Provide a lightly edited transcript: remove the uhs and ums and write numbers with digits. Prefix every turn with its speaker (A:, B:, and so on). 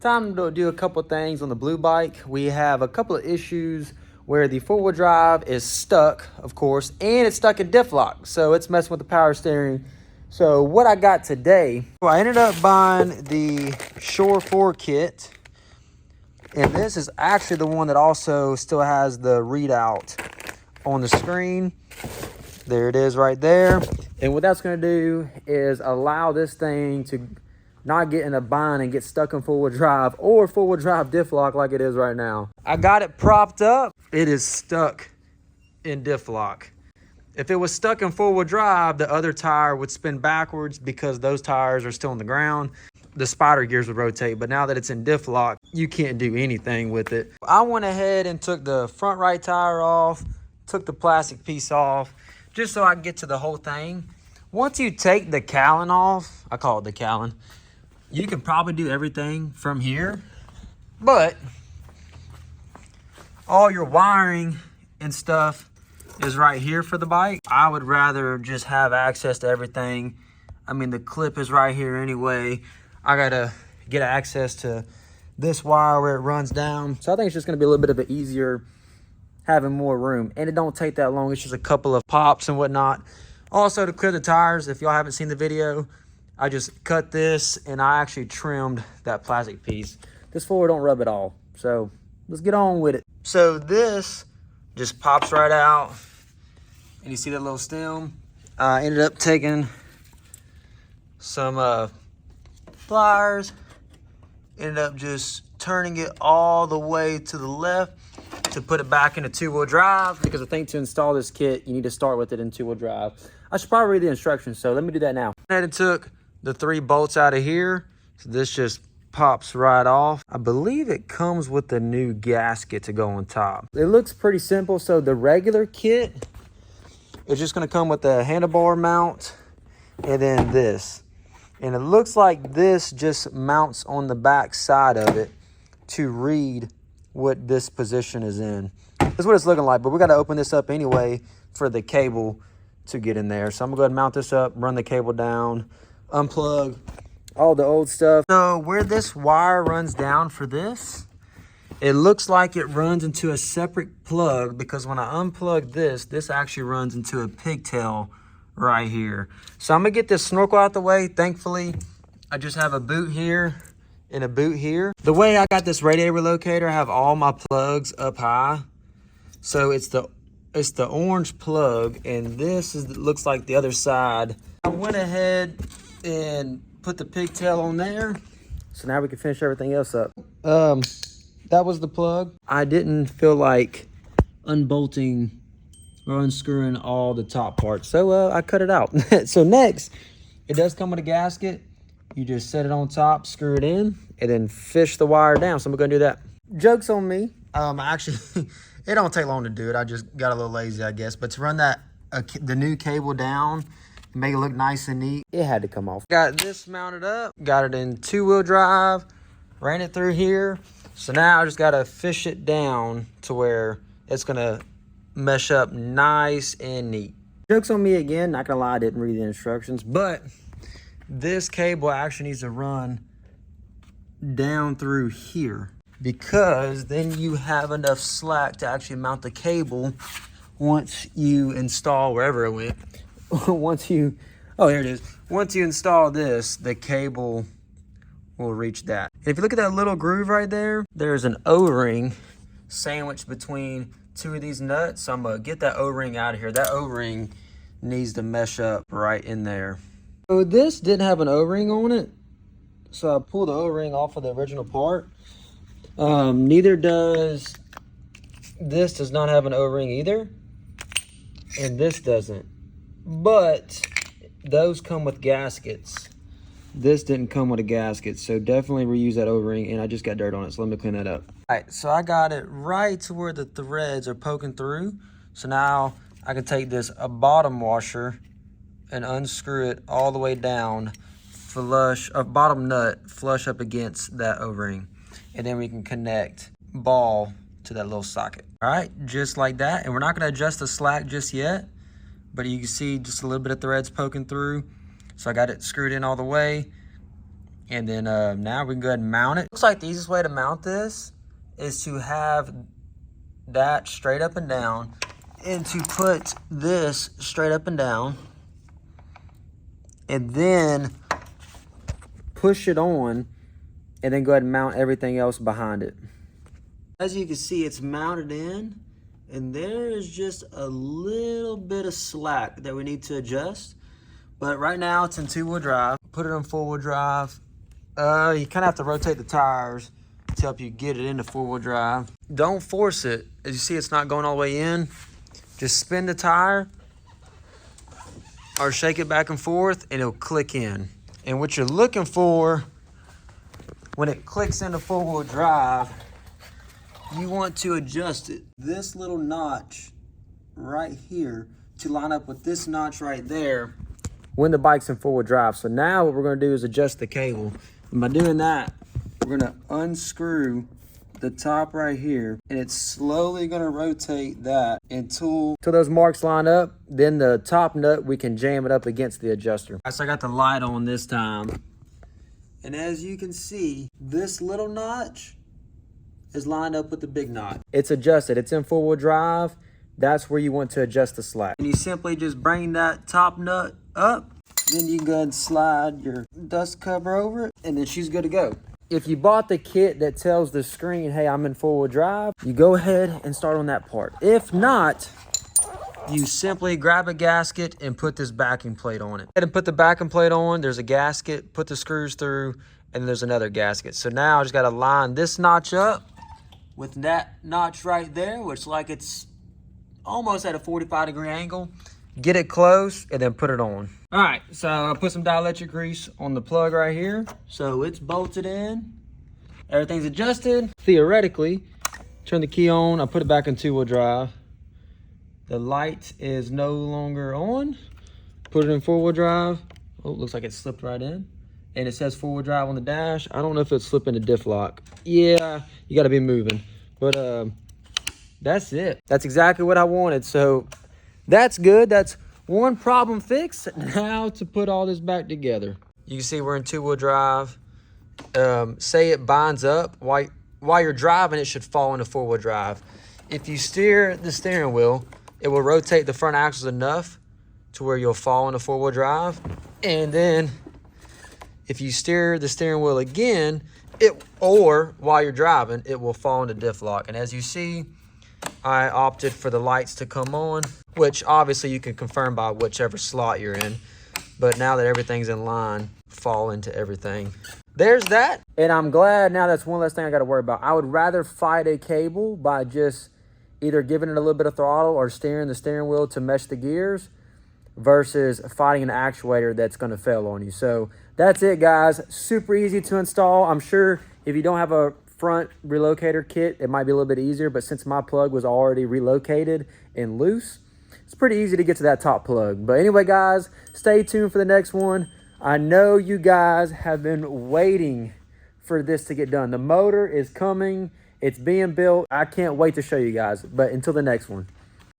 A: Time to do a couple things on the blue bike. We have a couple of issues where the four-wheel drive is stuck, of course, and it's stuck in diff lock, so it's messing with the power steering. So what I got today, well, I ended up buying the Shore 4 kit, and this is actually the one that also still has the readout on the screen. There it is right there. And what that's going to do is allow this thing to not get in a bind and get stuck in four-wheel drive or four-wheel drive diff lock like it is right now. I got it propped up. It is stuck in diff lock. If it was stuck in four-wheel drive, the other tire would spin backwards because those tires are still on the ground. The spider gears would rotate, but now that it's in diff lock, you can't do anything with it. I went ahead and took the front right tire off, took the plastic piece off, just so I can get to the whole thing. Once you take the cowling off, I call it the cowling, you can probably do everything from here, but all your wiring and stuff is right here for the bike. I would rather just have access to everything. I mean, the clip is right here anyway. I gotta get access to this wire where it runs down. So I think it's just gonna be a little bit of an easier having more room, and it don't take that long. It's just a couple of pops and whatnot. Also, to clear the tires, if y'all haven't seen the video, I just cut this and I actually trimmed that plastic piece. This forward don't rub at all. So let's get on with it. So this just pops right out, and you see that little stem. I ended up taking some pliers, ended up just turning it all the way to the left to put it back into two-wheel drive, because I think to install this kit, you need to start with it in two-wheel drive. I should probably read the instructions, so let me do that now. I and took the 3 bolts out of here, so this just pops right off. I believe it comes with the new gasket to go on top. It looks pretty simple. So the regular kit is just going to come with the handlebar mount and then this. And it looks like this just mounts on the back side of it to read what this position is in. This is what it's looking like, but we got to open this up anyway for the cable to get in there. So I'm gonna go ahead and mount this up, run the cable down, unplug all the old stuff. So where this wire runs down for this, it looks like it runs into a separate plug, because when I unplug this, this actually runs into a pigtail right here. So I'm gonna get this snorkel out the way. Thankfully, I just have a boot here and a boot here. The way I got this radiator locator, I have all my plugs up high. So it's the orange plug, and this looks like the other side. I went ahead and put the pigtail on there, so now we can finish everything else up. That was the plug. I didn't feel like unbolting or unscrewing all the top parts, so I cut it out. So next, it does come with a gasket. You just set it on top, screw it in, and then fish the wire down. So I'm gonna do that. Joke's on me. Actually, it don't take long to do it. I just got a little lazy, I guess. But to run that the new cable down, make it look nice and neat, it had to come off. Got this mounted up, got it in two-wheel drive, ran it through here. So now I just gotta fish it down to where it's gonna mesh up nice and neat. Joke's on me again, not gonna lie, I didn't read the instructions, but this cable actually needs to run down through here, because then you have enough slack to actually mount the cable once you install wherever it went. Oh, here it is. Once you install this, the cable will reach that. And if you look at that little groove right there, there's an O-ring sandwiched between 2 of these nuts. So I'm gonna get that O-ring out of here. That O-ring needs to mesh up right in there. So this didn't have an O-ring on it, so I pulled the O-ring off of the original part. Neither does this. Does not have an O-ring either, and this doesn't. But those come with gaskets. This didn't come with a gasket, so definitely reuse that O-ring. And I just got dirt on it, so let me clean that up. All right, so I got it right to where the threads are poking through. So now I can take this bottom washer and unscrew it all the way down, flush a bottom nut flush up against that O-ring, and then we can connect ball to that little socket. All right, just like that. And we're not gonna adjust the slack just yet, but you can see just a little bit of threads poking through. So I got it screwed in all the way. And then now we can go ahead and mount it. Looks like the easiest way to mount this is to have that straight up and down, and to put this straight up and down, and then push it on, and then go ahead and mount everything else behind it. As you can see, it's mounted in, and there is just a little bit of slack that we need to adjust. But right now it's in 2-wheel drive. Put it in 4-wheel drive. You kind of have to rotate the tires to help you get it into 4-wheel drive. Don't force it. As you see, it's not going all the way in. Just spin the tire or shake it back and forth, and it'll click in. And what you're looking for when it clicks into 4-wheel drive, you want to adjust it. This little notch right here to line up with this notch right there when the bike's in 4-wheel drive. So now what we're gonna do is adjust the cable. And by doing that, we're gonna unscrew the top right here, and it's slowly gonna rotate that until those marks line up. Then the top nut, we can jam it up against the adjuster. All right, so I got the light on this time. And as you can see, this little notch is lined up with the big knot. It's adjusted, it's in 4-wheel drive. That's where you want to adjust the slack. And you simply just bring that top nut up, then you can go ahead and slide your dust cover over it, and then she's good to go. If you bought the kit that tells the screen, hey, I'm in 4-wheel drive, you go ahead and start on that part. If not, you simply grab a gasket and put this backing plate on it. And put the backing plate on, there's a gasket, put the screws through, and there's another gasket. So now I just gotta line this notch up with that notch right there, which like it's almost at a 45-degree angle. Get it close and then put it on. All right, so I put some dielectric grease on the plug right here. So it's bolted in, everything's adjusted. Theoretically, turn the key on, I put it back in 2-wheel drive. The light is no longer on. Put it in 4-wheel drive. Oh, looks like it slipped right in. And it says 4-wheel drive on the dash. I don't know if it's slipping to diff lock. Yeah, you gotta be moving. But that's it. That's exactly what I wanted. So that's good. That's one problem fixed. Now to put all this back together. You can see we're in 2-wheel drive. Say it binds up. While you're driving, it should fall into 4-wheel drive. If you steer the steering wheel, it will rotate the front axles enough to where you'll fall into 4-wheel drive. And then if you steer the steering wheel again, or while you're driving, it will fall into diff lock. And as you see, I opted for the lights to come on, which obviously you can confirm by whichever slot you're in. But now that everything's in line, fall into everything. There's that. And I'm glad now that's one less thing I got to worry about. I would rather fight a cable by just either giving it a little bit of throttle or steering the steering wheel to mesh the gears versus fighting an actuator that's going to fail on you. So that's it, guys. Super easy to install. I'm sure if you don't have a front relocator kit, it might be a little bit easier, but since my plug was already relocated and loose, it's pretty easy to get to that top plug. But anyway, guys, stay tuned for the next one. I know you guys have been waiting for this to get done. The motor is coming. It's being built. I can't wait to show you guys. But until the next one.